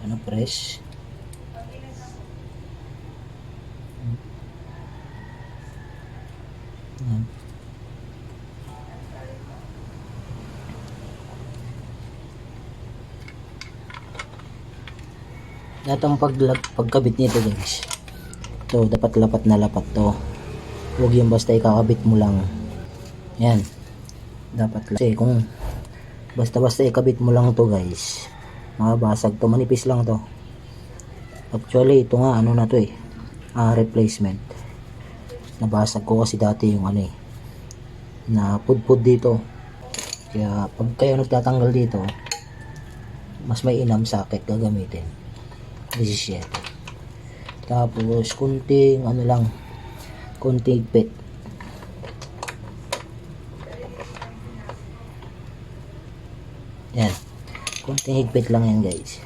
Ano, press. Yan. Datang pagkabit nito guys, to dapat lapat na lapat to, huwag yung basta ikakabit mo lang. Yan, dapat lang. Kasi kung basta ikabit mo lang to guys, mabasag to, manipis lang to. Actually ito nga ano na to replacement. Nabasag ko kasi dati yung ano na pudpud dito, kaya pag kayo nagtatanggal dito, mas may inam socket gagamitin 17. Tapos kunting ano lang, kunting higpit. Yan, kunting higpit lang yan guys.